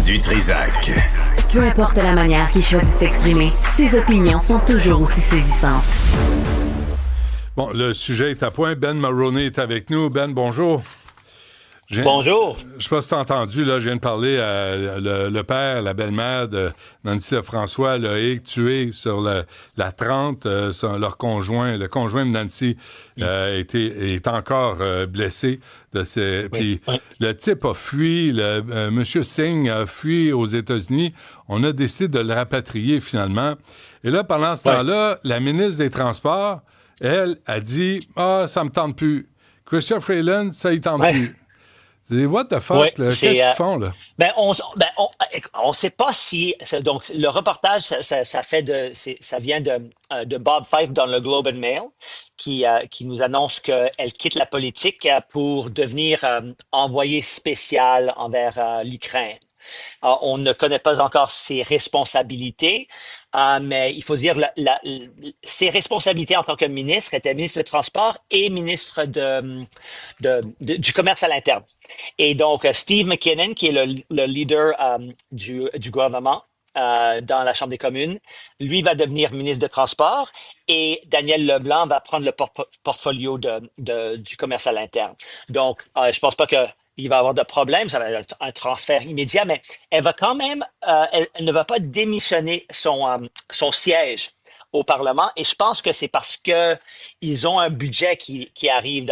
Du Trizac. Peu importe la manière qu'il choisit de s'exprimer, ses opinions sont toujours aussi saisissantes. Bon, le sujet est à point. Ben Mulroney est avec nous. Ben, bonjour. Bonjour. Je ne sais pas si tu as entendu, là, je viens de parler à le père, la belle-mère de Nancy Lefrançois, Loïc, tué sur la 30. Leur conjoint, le conjoint de Nancy, est encore blessé. Puis le type a fui, M. Singh a fui aux États-Unis. On a décidé de le rapatrier finalement. Et là, pendant ce temps-là, la ministre des Transports, elle, a dit « Ah, ça me tente plus. Chrystia Freeland, ça y tente plus. » C'est what the fuck, là? Qu'est-ce qu'ils font, là? On sait pas si... Donc, le reportage, ça vient de Bob Fife dans le Globe and Mail, qui nous annonce qu'elle quitte la politique pour devenir envoyée spéciale envers l'Ukraine. On ne connaît pas encore ses responsabilités, mais il faut dire ses responsabilités en tant que ministre étaient ministre de Transport et ministre du Commerce à l'interne. Et donc, Steve McKinnon, qui est le leader du gouvernement dans la Chambre des communes, lui va devenir ministre de Transport et Daniel Leblanc va prendre le portfolio du Commerce à l'interne. Donc, je pense pas qu'il va y avoir de problème, ça va être un transfert immédiat, mais elle va quand même, elle ne va pas démissionner son siège au Parlement, et je pense que c'est parce que ils ont un budget qui arrive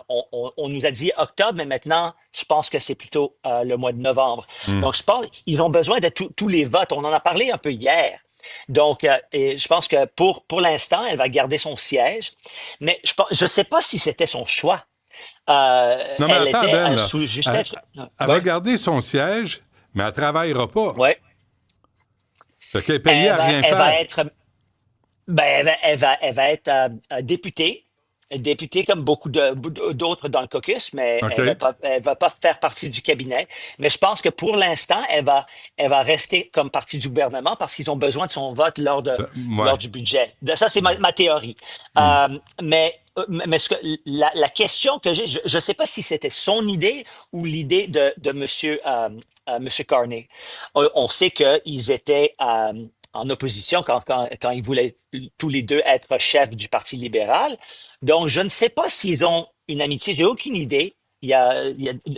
on nous a dit octobre, mais maintenant, je pense que c'est plutôt le mois de novembre. Donc, je pense qu'ils ont besoin de tous les votes. On en a parlé un peu hier. Donc, et je pense que pour l'instant, elle va garder son siège, mais je sais pas si c'était son choix. Non, mais attends, Ben, elle va Ouais. garder son siège, mais elle ne travaillera pas. Oui. Fait qu'elle est payée à rien faire. Elle va être députée comme beaucoup d'autres dans le caucus, mais elle va pas faire partie du cabinet. Mais je pense que pour l'instant, elle va rester comme partie du gouvernement parce qu'ils ont besoin de son vote lors du budget. Ça, c'est ma théorie. Mais la question que j'ai, je ne sais pas si c'était son idée ou l'idée de Monsieur Carney. On sait qu'ils étaient en opposition quand ils voulaient tous les deux être chefs du Parti libéral. Donc, je ne sais pas s'ils ont une amitié. J'ai aucune idée. Il y a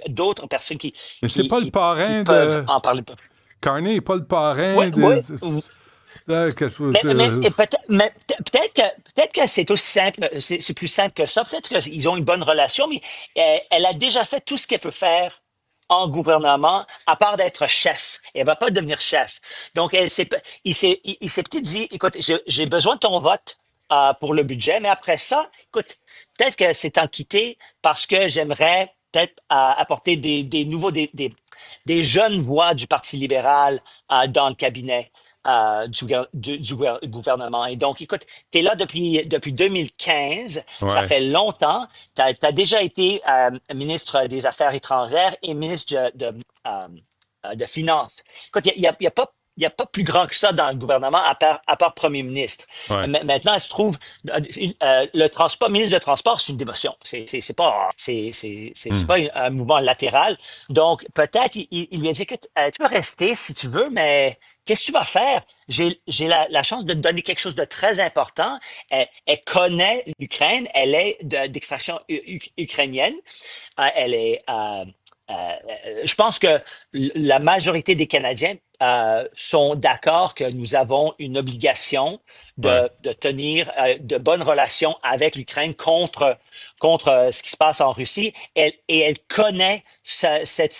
d'autres personnes qui Mais c'est pas le parrain peuvent en parler. Carney n'est pas le parrain quelque chose Mais peut-être que c'est aussi simple, c'est plus simple que ça. Peut-être qu'ils ont une bonne relation, mais elle a déjà fait tout ce qu'elle peut faire en gouvernement, à part d'être chef. Elle va pas devenir chef. Donc, il s'est peut-être dit, écoute, j'ai besoin de ton vote pour le budget, mais après ça, écoute, peut-être que c'est en quitté parce que j'aimerais peut-être apporter des nouveaux, des jeunes voix du Parti libéral dans le cabinet du gouvernement. Et donc, écoute, tu es là depuis 2015, ça fait longtemps. Tu as déjà été ministre des Affaires étrangères et ministre de Finances. Écoute, il y a pas plus grand que ça dans le gouvernement à part premier ministre. Maintenant, elle se trouve le transport, ministre de Transport, c'est une démotion. C'est pas un mouvement latéral. Donc peut-être il lui a dit que tu peux rester si tu veux, mais qu'est-ce que tu vas faire? J'ai la chance de te donner quelque chose de très important. Elle connaît l'Ukraine. Elle est d'extraction ukrainienne. Elle est je pense que la majorité des Canadiens sont d'accord que nous avons une obligation de tenir de bonnes relations avec l'Ukraine contre ce qui se passe en Russie. Et elle connaît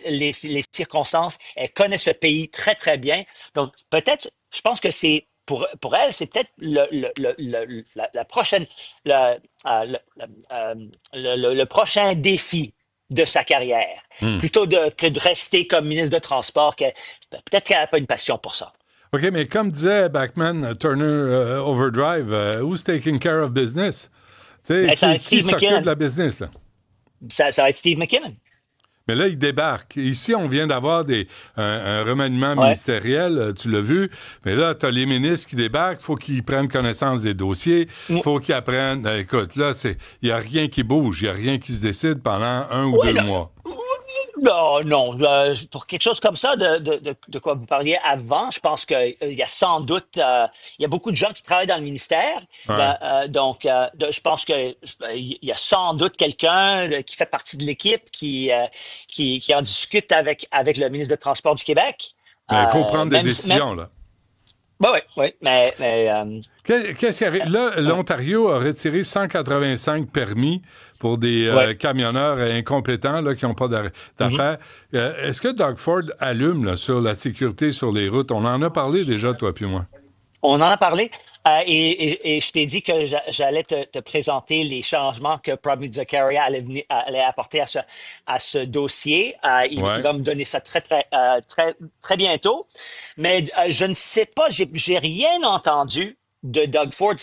les circonstances, elle connaît ce pays très, très bien. Donc, peut-être, je pense que c'est pour elle, c'est peut-être la prochaine, le prochain défi de sa carrière, plutôt que de rester comme ministre de Transport. Peut-être qu'elle n'a pas une passion pour ça. OK, mais comme disait Bachman Turner Overdrive, who's taking care of business? Tu sais, qui s'occupe de la business, là? Ça va être Steve McKinnon. Mais là, il débarque. Ici, on vient d'avoir un remaniement ministériel, tu l'as vu. Mais là, tu as les ministres qui débarquent, il faut qu'ils prennent connaissance des dossiers, il faut qu'ils apprennent. Écoute, là, il n'y a rien qui bouge, il n'y a rien qui se décide pendant 1 ou 2 mois. Non, non. Pour quelque chose comme ça, de quoi vous parliez avant, je pense qu'il y a sans doute, il y a beaucoup de gens qui travaillent dans le ministère. Ouais. Donc, je pense que il y a sans doute quelqu'un qui fait partie de l'équipe qui en discute avec le ministre des Transports du Québec. Mais il faut prendre des Même, décisions, là. oui, oui, oui, mais Qu'est-ce qui arrive? Là, l'Ontario a retiré 185 permis pour des ouais. camionneurs incompétents là, qui n'ont pas Mhm. d'affaires. Est-ce que Doug Ford allume là, sur la sécurité sur les routes? On en a parlé déjà, toi puis moi. On en a parlé et je t'ai dit que j'allais te présenter les changements que Prabhat Zakaria allait apporter à ce dossier. Il Ouais. va me donner ça très bientôt. Mais je ne sais pas, j'ai rien entendu de Doug Ford.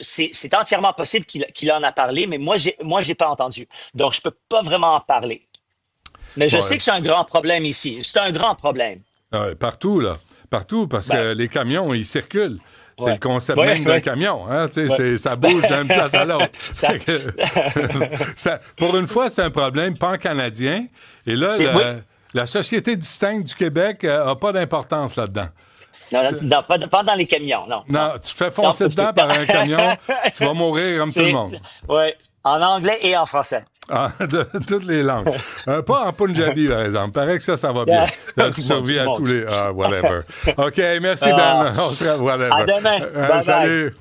C'est entièrement possible qu'il en a parlé, mais moi, j'ai pas entendu. Donc, je peux pas vraiment en parler. Mais je sais Bon, que c'est un grand problème ici. C'est un grand problème. partout, là. Partout, parce Ben, que les camions, ils circulent. C'est le ouais. concept Ouais, même d'un ouais, camion. Hein? Tu sais, ouais. ça bouge d'une place à l'autre. Ça, Fait que, pour une fois, c'est un problème pan-canadien. Et là, oui. la Société distincte du Québec n'a pas d'importance là-dedans. Non, non, pas dans les camions, non. Non, tu te fais Non, foncer dedans par un camion, tu vas mourir comme tout le C'est, monde. ouais, en anglais et en français. Ah, de toutes les langues. Pas en Punjabi, par exemple. Paraît que ça va bien. Là, tu survis à tous les... Ah, whatever. OK, merci, Ben. Ah, On se... à Whatever. demain. Bye bye. Salut.